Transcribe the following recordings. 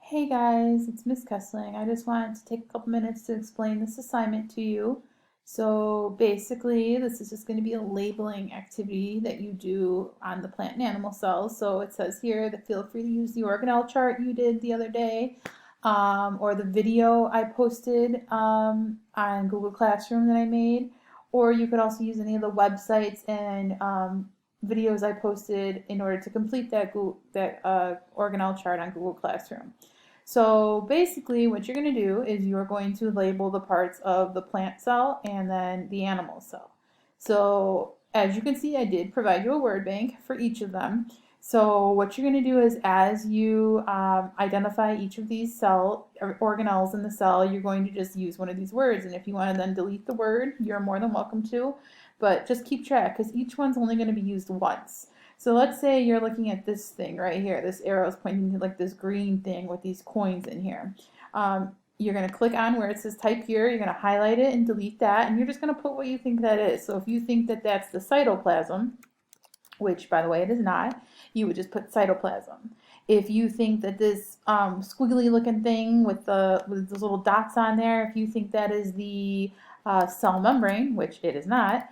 Hey guys, it's Miss Kessling. I just wanted to take a couple minutes to explain this assignment to you. So basically, this is just going to be a labeling activity that you do on the plant and animal cells. So it says here that feel free to use the organelle chart you did the other day, or the video I posted on Google Classroom that I made, or you could also use any of the websites and videos I posted in order to complete that organelle chart on Google Classroom. So basically what you're going to do is you're going to label the parts of the plant cell and then the animal cell. So as you can see, I did provide you a word bank for each of them. So what you're going to do is as you identify each of these cell or organelles in the cell, you're going to just use one of these words. And if you want to then delete the word, you're more than welcome to. But just keep track because each one's only going to be used once. So let's say you're looking at this thing right here. This arrow is pointing to like this green thing with these coins in here. You're going to click on where it says type here. You're going to highlight it and delete that. And you're just going to put what you think that is. So if you think that that's the cytoplasm, which by the way it is not, you would just put cytoplasm. If you think that this squiggly looking thing with those little dots on there, if you think that is the cell membrane, which it is not,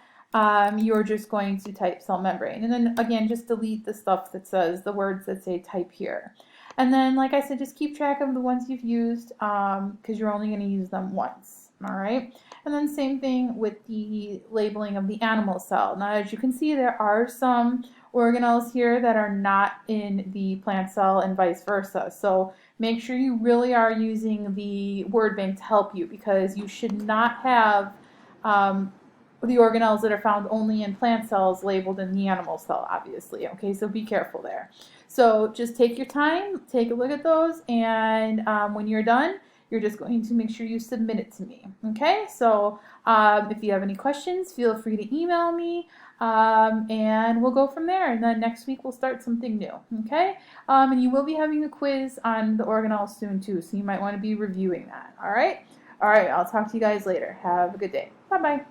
you're just going to type cell membrane. And then again, just delete the stuff that says the words that say type here. And then, like I said, just keep track of the ones you've used because you're only going to use them once. All right. And then same thing with the labeling of the animal cell. Now, as you can see, there are some organelles here that are not in the plant cell and vice versa. So make sure you really are using the word bank to help you because you should not have the organelles that are found only in plant cells labeled in the animal cell, obviously. Okay, so be careful there. So just take your time, take a look at those, and when you're done, you're just going to make sure you submit it to me. Okay, so if you have any questions, feel free to email me, and we'll go from there. And then next week we'll start something new. Okay, and you will be having a quiz on the organelles soon too, so you might want to be reviewing that. All right, I'll talk to you guys later. Have a good day. Bye bye.